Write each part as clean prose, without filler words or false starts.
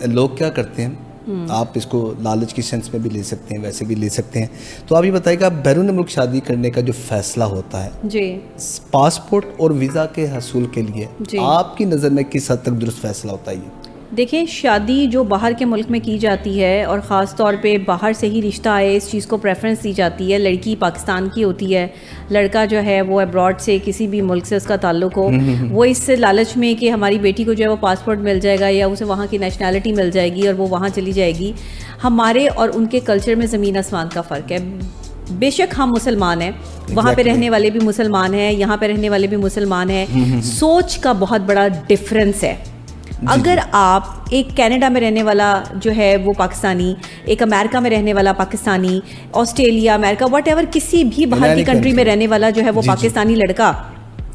لوگ کیا کرتے ہیں, آپ اس کو لالچ کی سینس میں بھی لے سکتے ہیں, ویسے بھی لے سکتے ہیں. تو آپ یہ بتائیے کہ آپ بیرون ملک شادی کرنے کا جو فیصلہ ہوتا ہے جی پاسپورٹ اور ویزا کے حصول کے لیے, آپ کی نظر میں کس حد تک درست فیصلہ ہوتا ہے یہ؟ دیکھیں, شادی جو باہر کے ملک میں کی جاتی ہے اور خاص طور پہ باہر سے ہی رشتہ آئے, اس چیز کو پریفرنس دی جاتی ہے. لڑکی پاکستان کی ہوتی ہے, لڑکا جو ہے وہ ابراڈ سے کسی بھی ملک سے اس کا تعلق ہو, وہ اس لالچ میں کہ ہماری بیٹی کو جو ہے وہ پاسپورٹ مل جائے گا یا اسے وہاں کی نیشنلٹی مل جائے گی اور وہ وہاں چلی جائے گی. ہمارے اور ان کے کلچر میں زمین آسمان کا فرق ہے. بے شک ہم مسلمان ہیں, وہاں پہ رہنے والے بھی مسلمان ہیں, یہاں پہ رہنے والے بھی مسلمان ہیں, سوچ کا بہت بڑا ڈفرینس ہے. اگر آپ ایک کینیڈا میں رہنے والا جو ہے وہ پاکستانی, ایک امریکہ میں رہنے والا Pakistani, Australia, America, what ever کسی بھی باہر کی کنٹری میں رہنے والا جو ہے وہ پاکستانی لڑکا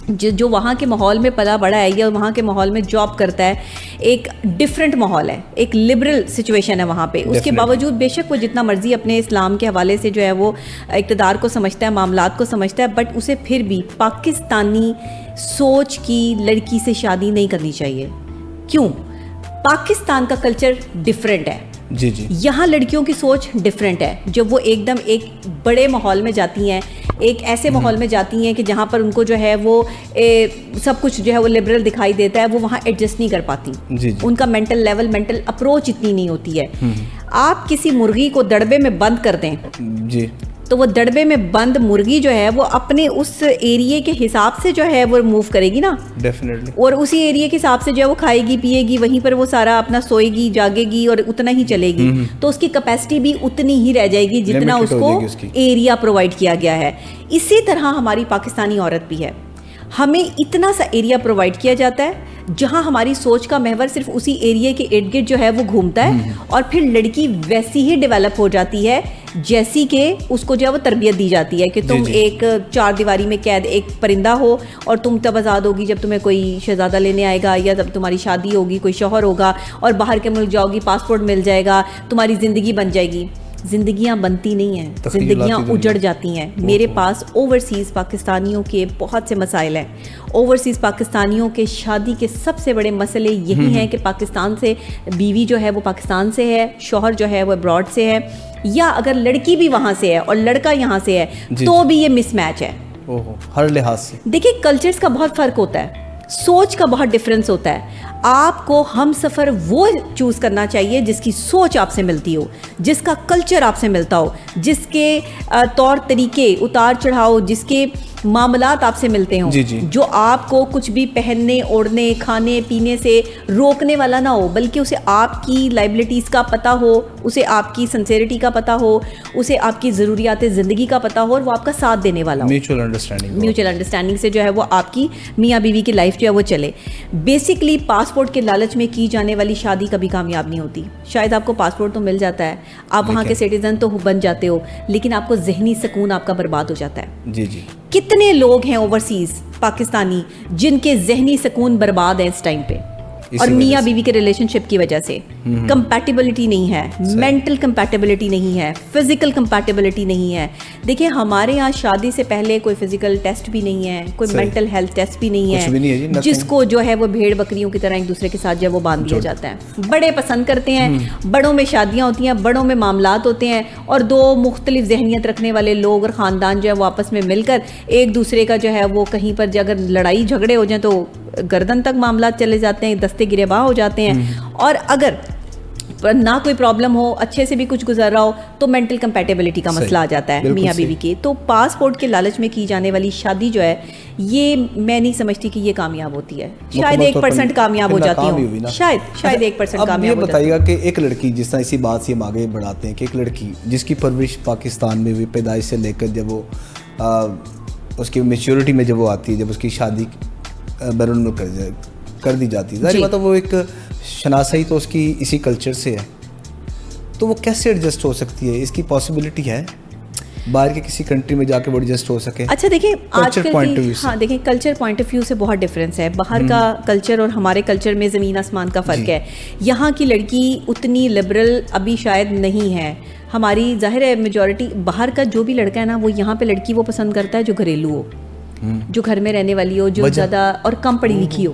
جو وہاں کے ماحول میں پلا بڑا ہے یا وہاں کے ماحول میں جاب کرتا ہے, ایک ڈفرینٹ ماحول ہے, ایک لبرل سچویشن ہے وہاں پہ. اس کے باوجود بے شک وہ جتنا مرضی اپنے اسلام کے حوالے سے جو ہے وہ اقتدار کو سمجھتا ہے, معاملات کو سمجھتا ہے, بٹ اسے پھر بھی پاکستانی سوچ کی لڑکی سے شادی نہیں کرنی چاہیے. کیوں؟ پاکستان کا کلچر ڈفرینٹ ہے. جی جی, یہاں لڑکیوں کی سوچ ڈفرینٹ ہے. جب وہ ایک دم ایک بڑے ماحول میں جاتی ہیں, ایک ایسے ماحول میں جاتی ہیں کہ جہاں پر ان کو جو ہے وہ سب کچھ جو ہے وہ لبرل دکھائی دیتا ہے, وہ وہاں ایڈجسٹ نہیں کر پاتی. ان کا مینٹل لیول, مینٹل اپروچ اتنی نہیں ہوتی ہے. آپ کسی مرغی کو دڑبے میں بند کر دیں جی, تو وہ دڑبے میں بند مرغی جو ہے وہ اپنے اس ایریے کے حساب سے جو ہے وہ موو کرے گی نا, ڈیفینیٹلی, اور اسی ایریے کے حساب سے جو ہے وہ کھائے گی, پیے گی, وہیں پر وہ سارا اپنا سوئے گی, جاگے گی اور اتنا ہی چلے گی. تو اس کی کیپیسٹی بھی اتنی ہی رہ جائے گی جتنا اس کو ایریا پرووائڈ کیا گیا ہے. اسی طرح ہماری پاکستانی عورت بھی ہے, ہمیں اتنا سا ایریا پرووائڈ کیا جاتا ہے جہاں ہماری سوچ کا محور صرف اسی ایریے کے ارد گرد جو ہے وہ گھومتا ہے, اور پھر لڑکی ویسی ہی ڈیولپ ہو جاتی ہے جیسی کہ اس کو جو ہے وہ تربیت دی جاتی ہے کہ تم ایک چار دیواری میں قید ایک پرندہ ہو, اور تم تب آزاد ہوگی جب تمہیں کوئی شہزادہ لینے آئے گا, یا جب تمہاری شادی ہوگی, کوئی شوہر ہوگا, اور باہر کے ملک جاؤ گی, پاسپورٹ مل جائے گا, تمہاری زندگی بن جائے گی. زندگیاں بنتی نہیں ہیں, زندگیاں اجڑ جاتی ہیں. میرے پاس اوورسیز پاکستانیوں کے بہت سے مسائل ہیں. اوورسیز پاکستانیوں کے شادی کے سب سے بڑے مسئلے یہی ہیں کہ پاکستان سے بیوی جو ہے وہ پاکستان سے ہے, شوہر جو ہے وہ ابراڈ سے ہے, یا اگر لڑکی بھی وہاں سے ہے اور لڑکا یہاں سے ہے تو بھی یہ مس میچ ہے ہر لحاظ سے. دیکھیں, کلچرز کا بہت فرق ہوتا ہے, سوچ کا بہت ڈفرینس ہوتا ہے. آپ کو ہم سفر وہ چوز کرنا چاہیے جس کی سوچ آپ سے ملتی ہو, جس کا کلچر آپ سے ملتا ہو, جس کے طور طریقے, اتار چڑھاؤ, جس کے معاملات آپ سے ملتے ہوں, جو آپ کو کچھ بھی پہننے, اوڑھنے, کھانے پینے سے روکنے والا نہ ہو, بلکہ اسے آپ کی لائبلٹیز کا پتہ ہو, اسے آپ کی سنسیریٹی کا پتہ ہو, اسے آپ کی ضروریات زندگی کا پتہ ہو, اور وہ آپ کا ساتھ دینے والا ہو. میوچل انڈرسٹینڈنگ سے جو ہے وہ آپ کی میاں بیوی کی لائف جو ہے وہ چلے. بیسکلی پاسپورٹ کے لالچ میں کی جانے والی شادی کبھی کامیاب نہیں ہوتی. شاید آپ کو پاسپورٹ تو مل جاتا ہے, آپ وہاں کے سٹیزن تو بن جاتے ہو, لیکن آپ کو ذہنی سکون آپ کا برباد ہو جاتا ہے. جی جی, کتنے لوگ ہیں اوورسیز پاکستانی جن کے ذہنی سکون برباد ہے اس ٹائم پہ, اور میاں بیوی کے ریلیشن شپ کی وجہ سے کمپیٹیبلٹی نہیں ہے, مینٹل کمپیٹیبلٹی نہیں ہے, فزیکل کمپیٹیبلٹی نہیں ہے. دیکھیں, ہمارے یہاں شادی سے پہلے کوئی فزیکل ٹیسٹ بھی نہیں ہے, کوئی مینٹل ہیلتھ ٹیسٹ بھی نہیں ہے, جس کو جو ہے وہ بھیڑ بکریوں کی طرح ایک دوسرے کے ساتھ جو ہے وہ باندھ دیا جاتا ہے. بڑے پسند کرتے ہیں, بڑوں میں شادیاں ہوتی ہیں, بڑوں میں معاملات ہوتے ہیں, اور دو مختلف ذہنیت رکھنے والے لوگ اور خاندان جو ہے وہ آپس میں مل کر ایک دوسرے کا جو ہے وہ کہیں پر اگر لڑائی جھگڑے ہو جائیں تو گردن تک معاملات چلے جاتے ہیں, دستے گریباں ہو جاتے ہیں. اور اگر نہ کوئی پرابلم ہو, اچھے سے بھی کچھ گزر رہا ہو, تو مینٹل کمپیٹیبلٹی کا مسئلہ آ جاتا ہے میاں بیوی کی. تو پاسپورٹ کے لالچ میں کی جانے والی شادی جو ہے یہ میں نہیں سمجھتی کہ یہ کامیاب ہوتی ہے. شاید 1% کامیاب ہو جاتی ہوں, شاید 1% کامیاب ہو. بتائیے گا کہ ایک لڑکی, جس طرح اسی بات سے ہم آگے بڑھاتے ہیں, کہ ایک لڑکی جس کی پرورش پاکستان میں ہوئی, پیدائش سے لے کر جب وہ اس کی میچورٹی میں جب وہ آتی ہے, جب اس کی شادی بیرون ملک کر دی جاتی ہے, ظاہر بات ہے وہ ایک شناسائی تو اس کی اسی کلچر سے ہے, تو وہ کیسے ایڈجسٹ ہو سکتی ہے؟ اس کی پاسبلٹی ہے باہر کے کسی کنٹری میں جا کے وہ ایڈجسٹ ہو سکے؟ اچھا دیکھیں, آج کل ہاں دیکھیں, کلچر پوائنٹ آف ویو سے بہت ڈفرینس ہے. باہر کا کلچر اور ہمارے کلچر میں زمین آسمان کا فرق ہے. یہاں کی لڑکی اتنی لبرل ابھی شاید نہیں ہے. ہماری ظاہر ہے میجورٹی باہر کا جو بھی لڑکا ہے نا, وہ یہاں پہ لڑکی وہ پسند کرتا ہے جو گھریلو ہو, جو گھر میں رہنے والی ہو, جو زیادہ اور کم پڑھی لکھی ہو.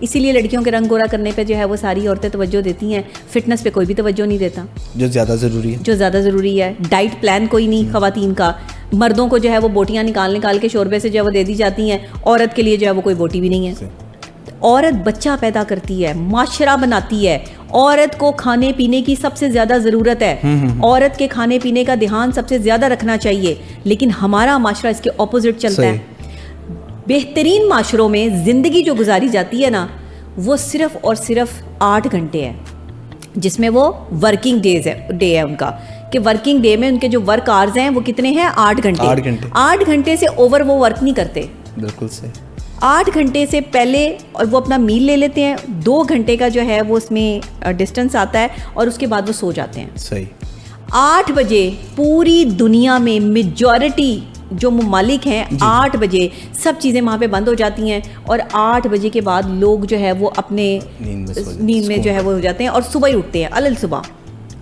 اسی لیے لڑکیوں کے رنگ گورا کرنے پہ جو ہے وہ ساری عورتیں توجہ دیتی ہیں, فٹنس پہ کوئی بھی توجہ نہیں دیتا جو زیادہ ضروری ہے. ڈائٹ پلان کوئی نہیں خواتین کا. مردوں کو جو ہے وہ بوٹیاں نکال کے شوربے سے جو ہے وہ دے دی جاتی ہیں, عورت کے لیے جو ہے وہ کوئی بوٹی بھی نہیں ہے. عورت بچہ پیدا کرتی ہے, معاشرہ بناتی ہے, عورت کو کھانے پینے کی سب سے زیادہ ضرورت ہے, عورت کے کھانے پینے کا دھیان سب سے زیادہ رکھنا چاہیے, لیکن ہمارا معاشرہ اس کے اپوزٹ چلتا ہے. بہترین معاشروں میں زندگی جو گزاری جاتی ہے نا وہ صرف اور صرف 8 گھنٹے ہے, جس میں وہ ورکنگ ڈے ہے ان کا, کہ ورکنگ ڈے میں ان کے جو ورک آورز ہیں وہ کتنے ہیں, 8 گھنٹے. 8 گھنٹے سے اوور وہ ورک نہیں کرتے. بالکل صحیح. 8 گھنٹے سے پہلے اور وہ اپنا میل لے لیتے ہیں, 2 گھنٹے کا جو ہے وہ اس میں ڈسٹنس آتا ہے, اور اس کے بعد وہ سو جاتے ہیں. صحیح. 8 بجے پوری دنیا میں میجورٹی جو ممالک ہیں 8 بجے سب چیزیں وہاں پہ بند ہو جاتی ہیں, اور 8 بجے کے بعد لوگ جو ہے وہ اپنے نیند میں جو ہے وہ ہو جاتے ہیں, اور صبح ہی اٹھتے ہیں علل صبح.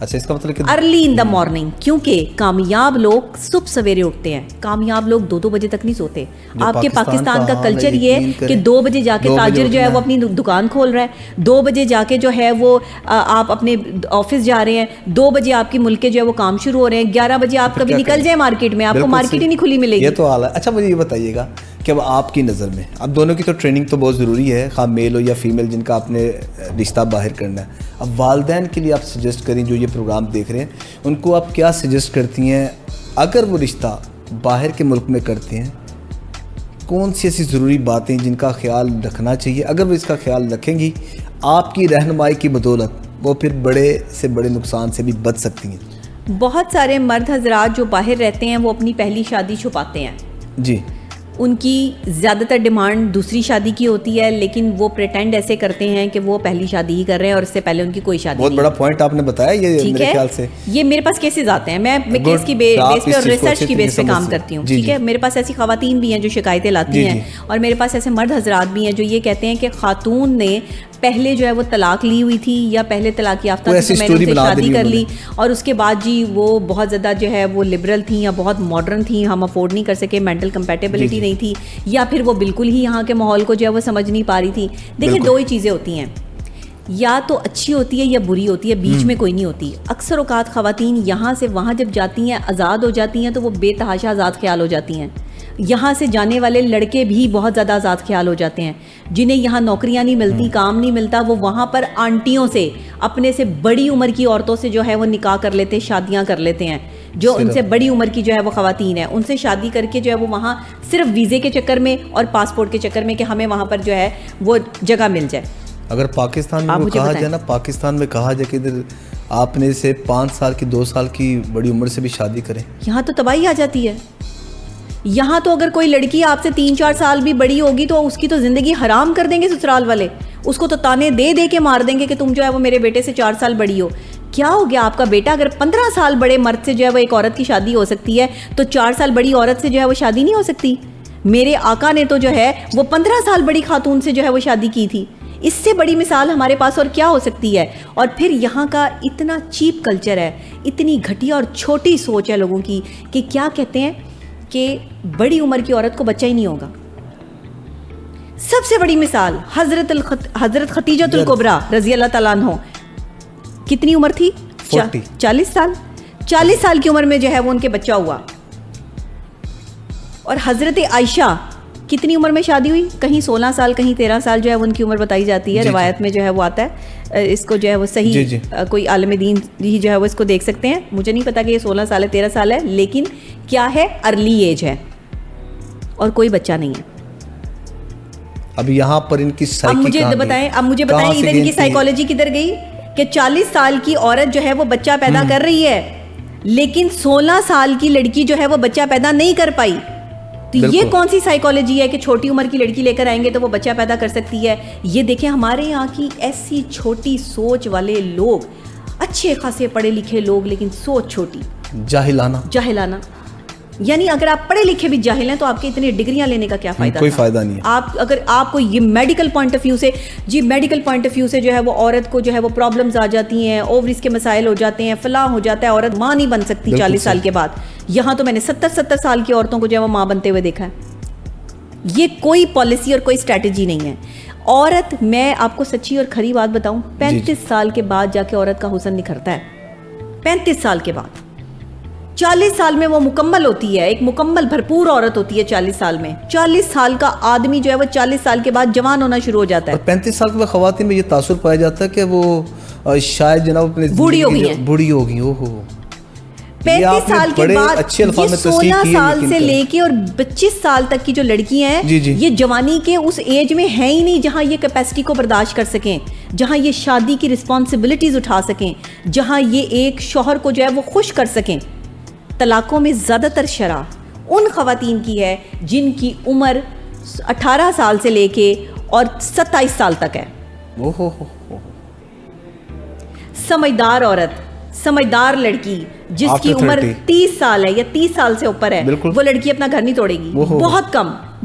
اچھا, اس کا مطلب کہ ارلی ان دا مارننگ, کیونکہ کامیاب لوگ صبح سویرے اٹھتے ہیں, کامیاب لوگ 2 بجے تک نہیں سوتے. آپ کے پاکستان کا کلچر یہ ہے کہ 2 بجے جا کے تاجر جو ہے وہ اپنی دکان کھول رہا ہے, 2 بجے جا کے جو ہے وہ آپ اپنے آفس جا رہے ہیں, 2 بجے آپ کی ملک کے جو ہے وہ کام شروع ہو رہے ہیں, 11 بجے آپ کبھی نکل جائیں مارکیٹ میں, آپ کو مارکیٹ ہی نہیں کھلی ملے گی. یہ تو حال ہے. اچھا مجھے یہ بتائیے گا کہ اب آپ کی نظر میں, اب دونوں کی تو ٹریننگ تو بہت ضروری ہے, خواہ میل ہو یا فیمیل جن کا آپ نے رشتہ باہر کرنا ہے. اب والدین کے لیے آپ سجیسٹ کریں, جو یہ پروگرام دیکھ رہے ہیں ان کو آپ کیا سجیسٹ کرتی ہیں اگر وہ رشتہ باہر کے ملک میں کرتے ہیں, کون سی ایسی ضروری باتیں جن کا خیال رکھنا چاہیے؟ اگر وہ اس کا خیال رکھیں گی آپ کی رہنمائی کی بدولت وہ پھر بڑے سے بڑے نقصان سے بھی بچ سکتی ہیں. بہت سارے مرد حضرات جو باہر رہتے ہیں وہ اپنی پہلی شادی چھپاتے ہیں. جی. ان کی زیادہ تر ڈیمانڈ دوسری شادی کی ہوتی ہے, لیکن وہ پریٹینڈ ایسے کرتے ہیں کہ وہ پہلی شادی ہی کر رہے ہیں اور اس سے پہلے ان کی کوئی شادی نہیں. بہت بڑا پوائنٹ آپ نے بتایا, یہ میرے خیال سے یہ میرے پاس کیسز آتے ہیں, میں کیس کی بیس پہ اور ریسرچ کی بیس پہ کام کرتی ہوں. ٹھیک ہے, میرے پاس ایسی خواتین بھی ہیں جو شکایتیں لاتی ہیں, اور میرے پاس ایسے مرد حضرات بھی ہیں جو یہ کہتے ہیں کہ خاتون نے پہلے جو ہے وہ طلاق لی ہوئی تھی, یا پہلے طلاق یافتہ تھی, میں نے ان سے شادی کر لی, اور اس کے بعد جی وہ بہت زیادہ جو ہے وہ لبرل تھیں یا بہت ماڈرن تھیں, ہم افورڈ نہیں کر سکے, مینٹل کمپیٹیبلٹی نہیں تھی, یا پھر وہ بالکل ہی یہاں کے ماحول کو جو ہے وہ سمجھ نہیں پا رہی تھی. دیکھیں 2 ہی چیزیں ہوتی ہیں, یا تو اچھی ہوتی ہے یا بری ہوتی ہے, بیچ میں کوئی نہیں ہوتی. اکثر اوقات خواتین یہاں سے وہاں جب جاتی ہیں آزاد ہو جاتی ہیں تو وہ بے تحاشا آزاد خیال ہو جاتی ہیں. یہاں سے جانے والے لڑکے بھی بہت زیادہ آزاد خیال ہو جاتے ہیں, جنہیں یہاں نوکریاں نہیں ملتی, کام نہیں ملتا, وہ وہاں پر آنٹیوں سے, اپنے سے بڑی عمر کی عورتوں سے جو ہے وہ نکاح کر لیتے ہیں, شادیاں کر لیتے ہیں, جو ان سے بڑی عمر کی جو ہے وہ خواتین ہیں, ان سے شادی کر کے جو ہے وہ وہاں صرف ویزے کے چکر میں اور پاسپورٹ کے چکر میں کہ ہمیں وہاں پر جو ہے وہ جگہ مل جائے. اگر پاکستان میں کہا جائے نا, پاکستان میں کہا جائے کہ ادھر آپ نے سے 5 سال کی 2 سال کی بڑی عمر سے بھی شادی کریں, یہاں تو تباہی آ جاتی ہے. یہاں تو اگر کوئی لڑکی آپ سے 3-4 سال بھی بڑی ہوگی تو اس کی تو زندگی حرام کر دیں گے سسرال والے, اس کو تو تانے دے دے کے مار دیں گے کہ تم جو ہے وہ میرے بیٹے سے 4 سال بڑی ہو. کیا ہو گیا آپ کا بیٹا؟ اگر 15 سال بڑے مرد سے جو ہے وہ ایک عورت کی شادی ہو سکتی ہے تو 4 سال بڑی عورت سے جو ہے وہ شادی نہیں ہو سکتی؟ میرے آقا نے تو جو ہے وہ 15 سال بڑی خاتون سے جو ہے وہ شادی کی تھی. اس سے بڑی مثال ہمارے پاس اور کیا ہو سکتی ہے؟ اور پھر یہاں کا اتنا چیپ کلچر ہے, اتنی گھٹیا اور چھوٹی سوچ ہے لوگوں کی کہ کیا کہتے ہیں کہ بڑی عمر کی عورت کو بچہ ہی نہیں ہوگا. سب سے بڑی مثال حضرت خدیجہ الکبریٰ رضی اللہ تعالیٰ عنہ, کتنی عمر تھی؟ 40 سال. 40 سال کی عمر میں جو ہے وہ ان کے بچہ ہوا. اور حضرت عائشہ کتنی عمر میں شادی ہوئی؟ کہیں 16 سال, کہیں 13 سال جو ہے ان کی عمر بتائی جاتی ہے, روایت میں جو ہے وہ آتا ہے. اس کو جو ہے وہ صحیح کوئی عالم دین ہی جو ہے وہ اس کو دیکھ سکتے ہیں. مجھے نہیں پتا کہ یہ 16 سال ہے 13 سال ہے, لیکن کیا ہے, ارلی ایج ہے اور کوئی بچہ نہیں ہے. اب یہاں پر ان کی اب مجھے بتائیں ادھر ان کی سائیکالوجی کدھر گئی کہ 40 سال کی عورت جو ہے وہ بچہ پیدا کر رہی ہے, لیکن 16 سال کی لڑکی جو ہے وہ بچہ پیدا نہیں کر پائی. تو یہ کون سی سائیکالوجی ہے کہ چھوٹی عمر کی لڑکی لے کر آئیں گے تو وہ بچہ پیدا کر سکتی ہے؟ یہ دیکھیں ہمارے یہاں کی ایسی چھوٹی سوچ والے لوگ, اچھے خاصے پڑھے لکھے لوگ لیکن سوچ چھوٹی, جاہلانہ. یعنی اگر آپ پڑھے لکھے بھی جاہل ہیں تو آپ کے اتنی ڈگریاں لینے کا کیا فائدہ؟ کوئی فائدہ نہیں. اگر آپ کو یہ میڈیکل پوائنٹ آف ویو سے جو ہے وہ عورت کو جو ہے وہ پرابلمز آ جاتی ہیں, اووریز کے مسائل ہو جاتے ہیں, فلاں ہو جاتا ہے, عورت ماں نہیں بن سکتی 40 سال کے بعد. یہاں تو میں نے 70 سال کی عورتوں کو جو ہے وہ ماں بنتے ہوئے دیکھا ہے. یہ کوئی پالیسی اور کوئی اسٹریٹجی نہیں ہے. عورت, میں آپ کو سچی اور کھری بات بتاؤں, 35 سال کے بعد جا کے عورت کا حسن نکھرتا ہے. 35 سال کے بعد. 40 سال میں وہ مکمل ہوتی ہے, ایک مکمل بھرپور عورت ہوتی ہے 40 سال میں. 40 سال کا آدمی جو ہے وہ 40 سال کے بعد جوان ہونا شروع ہو جاتا ہے. اور 35 سال کے بعد خواتین میں یہ تاثر پایا جاتا ہے کہ وہ شاید جناب اپنے بوڑھی ہو گئی ہیں. بوڑھی ہو گئی. اوہو 35 سال کے بعد اچھے الفاظ میں 16 سال سے لے کے اور 25 سال تک کی جو لڑکیاں ہیں یہ جوانی کے اس ایج میں ہیں ہی نہیں جہاں یہ کیپیسٹی کو برداشت کر سکیں, جہاں یہ شادی کی رسپانسبلٹیز اٹھا سکیں, جہاں یہ ایک شوہر کو جو ہے وہ خوش کر سکیں. طلاقوں میں زیادہ تر شرح ان خواتین کی ہے جن کی عمر 18 سال سے لے کے اور 27 سال تک ہے. سمجھدار عورت, سمجھدار لڑکی جس کی عمر 30 سال ہے یا 30 سال سے اوپر ہے, وہ لڑکی اپنا گھر نہیں توڑے گی.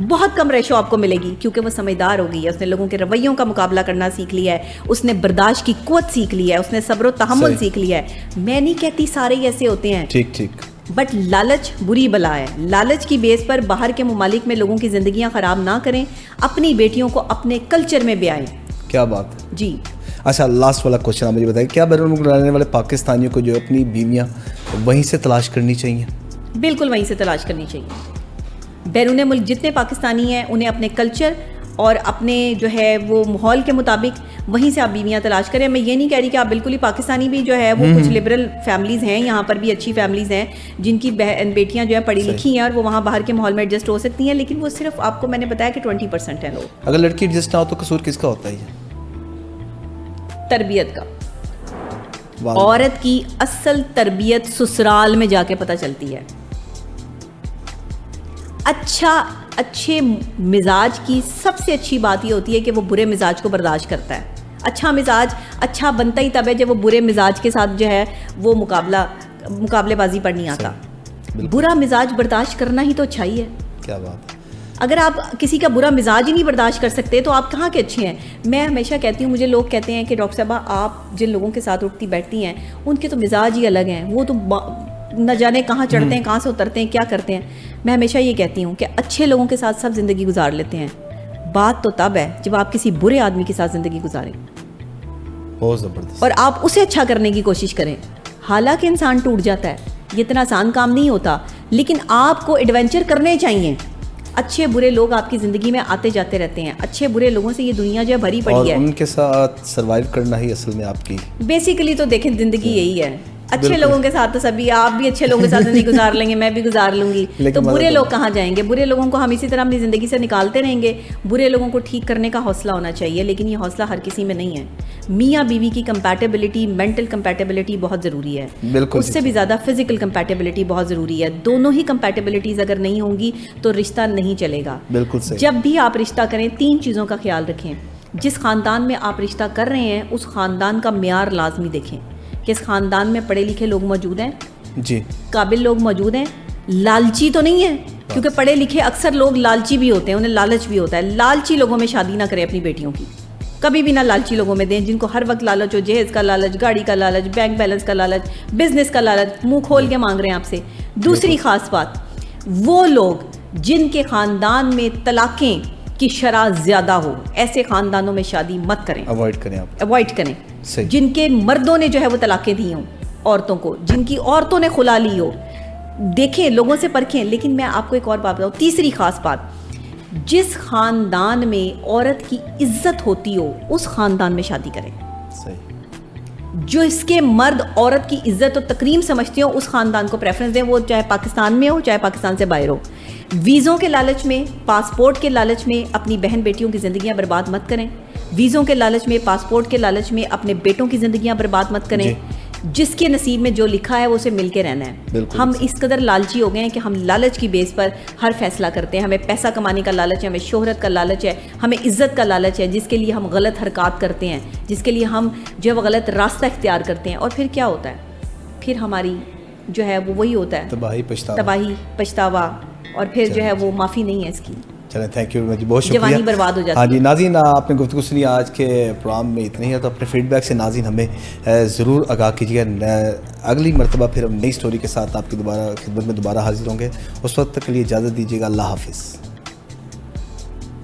بہت کم ریشو آپ کو ملے گی, کیونکہ وہ سمجھدار ہو گئی ہے, اس نے لوگوں کے رویوں کا مقابلہ کرنا سیکھ لیا ہے, اس نے برداشت کی قوت سیکھ لی ہے, اس نے صبر و تحمل سیکھ لیا ہے. میں نہیں کہتی سارے ہی ایسے ہوتے ہیں, ٹھیک, بٹ لالچ بری بلا ہے. لالچ کی بیس پر باہر کے ممالک میں لوگوں کی زندگیاں خراب نہ کریں, اپنی بیٹیوں کو اپنے کلچر میں بیائیں. کیا بات ہے جی. اچھا, لاسٹ والا کوشچن آپ مجھے بتائیں, کیا بیرون ملک رہنے والے پاکستانیوں کو جو اپنی بیویاں وہیں سے تلاش کرنی چاہیے؟ بالکل وہیں سے تلاش کرنی چاہیے. بیرون ملک جتنے پاکستانی ہیں انہیں اپنے کلچر اور اپنے جو ہے وہ ماحول کے مطابق وہیں سے آپ بیویاں تلاش کریں. میں یہ نہیں کہہ رہی کہ آپ بالکل ہی پاکستانی بھی جو ہے وہ کچھ لبرل فیملیز ہیں, یہاں پر بھی اچھی فیملیز ہیں جن کی بیٹیاں جو ہے پڑھی لکھی ہیں اور وہ وہاں باہر کے ماحول میں ایڈجسٹ ہو سکتی ہیں, لیکن وہ صرف آپ کو میں نے بتایا کہ 20% ہیں لوگ. اگر لڑکی ایڈجسٹ نہ ہو تو قصور کس کا ہوتا ہے؟ تربیت کا. عورت کی اصل تربیت سسرال میں جا کے پتہ چلتی ہے. اچھے مزاج کی سب سے اچھی بات یہ ہوتی ہے کہ وہ برے مزاج کو برداشت کرتا ہے. اچھا مزاج اچھا بنتا ہی تب ہے جب وہ برے مزاج کے ساتھ جو ہے وہ مقابلے بازی پر نہیں آتا. برا مزاج برداشت کرنا ہی تو اچھائی ہے. کیا بات ہے. اگر آپ کسی کا برا مزاج ہی نہیں برداشت کر سکتے تو آپ کہاں کے اچھے ہیں. میں ہمیشہ کہتی ہوں, مجھے لوگ کہتے ہیں کہ ڈاکٹر صاحبہ آپ جن لوگوں کے ساتھ اٹھتی بیٹھتی ہیں ان کے تو مزاج ہی الگ ہیں, وہ تو نہ جانے کہاں چڑھتے ہیں, کہاں سے اترتے ہیں, کیا کرتے ہیں. میں ہمیشہ یہ کہتی ہوں کہ اچھے لوگوں کے ساتھ سب زندگی گزار لیتے ہیں, بات تو تب ہے جب آپ کسی برے آدمی کے ساتھ زندگی گزاریں. بہت زبردست. اور آپ اسے اچھا کرنے کی کوشش کریں. حالانکہ انسان ٹوٹ جاتا ہے, یہ اتنا آسان کام نہیں ہوتا, لیکن آپ کو ایڈونچر کرنے چاہیے. اچھے برے لوگ آپ کی زندگی میں آتے جاتے رہتے ہیں. اچھے برے لوگوں سے یہ دنیا جو ہے بھری پڑی ہے, اور ان کے ساتھ سروائیو کرنا ہی اصل میں آپ کی بیسیکلی تو دیکھیں زندگی یہی ہے. اچھے لوگوں کے ساتھ تو سبھی, آپ بھی اچھے لوگوں کے ساتھ زندگی گزار لیں گے, میں بھی گزار لوں گی, تو برے لوگ کہاں جائیں گے. برے لوگوں کو ہم اسی طرح اپنی زندگی سے نکالتے رہیں گے. برے لوگوں کو ٹھیک کرنے کا حوصلہ ہونا چاہیے, لیکن یہ حوصلہ ہر کسی میں نہیں ہے. میاں بیوی کی کمپیٹیبلٹی, مینٹل کمپیٹیبلٹی بہت ضروری ہے. اس سے بھی زیادہ فزیکل کمپیٹیبلٹی بہت ضروری ہے. دونوں ہی کمپیٹیبلٹیز اگر نہیں ہوں گی تو رشتہ نہیں چلے گا. جب بھی آپ رشتہ کریں 3 چیزوں کا خیال رکھیں. جس خاندان میں آپ رشتہ کر رہے ہیں اس خاندان کا معیار لازمی دیکھیں کہ اس خاندان میں پڑھے لکھے لوگ موجود ہیں, جی, قابل لوگ موجود ہیں, لالچی تو نہیں ہے, کیونکہ پڑھے لکھے اکثر لوگ لالچی بھی ہوتے ہیں, انہیں لالچ بھی ہوتا ہے. لالچی لوگوں میں شادی نہ کریں اپنی بیٹیوں کی, کبھی بھی نہ لالچی لوگوں میں دیں جن کو ہر وقت لالچ ہو, جہیز کا لالچ, گاڑی کا لالچ, بینک بیلنس کا لالچ, بزنس کا لالچ, منہ کھول کے مانگ رہے ہیں آپ سے. دوسری خاص بات, وہ لوگ جن کے خاندان میں طلاقیں کی شرح زیادہ ہو, ایسے خاندانوں میں شادی مت کریں, اوائڈ کریں. جن کے مردوں نے جو ہے وہ طلاقیں دی ہوں عورتوں کو, جن کی عورتوں نے خلا لی ہو, دیکھیں لوگوں سے پرکھیں. لیکن میں آپ کو ایک اور بات بتاؤں, تیسری خاص بات, جس خاندان میں عورت کی عزت ہوتی ہو اس خاندان میں شادی کریں. جو اس کے مرد عورت کی عزت و تکریم سمجھتے ہو اس خاندان کو پریفرنس دیں, وہ چاہے پاکستان میں ہو چاہے پاکستان سے باہر ہو. ویزوں کے لالچ میں, پاسپورٹ کے لالچ میں اپنی بہن بیٹیوں کی زندگیاں برباد مت کریں. ویزوں کے لالچ میں, پاسپورٹ کے لالچ میں اپنے بیٹوں کی زندگیاں برباد مت کریں. جس کے نصیب میں جو لکھا ہے وہ اسے مل کے رہنا ہے. ہم اس قدر لالچی ہو گئے ہیں کہ ہم لالچ کی بیس پر ہر فیصلہ کرتے ہیں. ہمیں پیسہ کمانے کا لالچ ہے, ہمیں شہرت کا لالچ ہے, ہمیں عزت کا لالچ ہے, جس کے لیے ہم غلط حرکات کرتے ہیں, جس کے لیے ہم جو ہے وہ غلط راستہ اختیار کرتے ہیں. اور پھر کیا ہوتا ہے, پھر ہماری جو ہے وہ وہی ہوتا ہے, تباہی پچھتاوا, اور پھر جو ہے وہ معافی نہیں ہے اس کی. چلیں, تھینک یو جی, بہت شکریہ. جوانی برباد ہو جاتی ہے. ہاں جی ناظرین, آپ نے گفتگو سنی آج کے پروگرام میں اتنا ہی ہے, تو اپنے فیڈ بیک سے ناظرین ہمیں ضرور آگاہ کیجیے. اگلی مرتبہ پھر ہم نئی سٹوری کے ساتھ آپ کی خدمت میں دوبارہ حاضر ہوں گے. اس وقت تک کے لیے اجازت دیجیے گا. اللہ حافظ.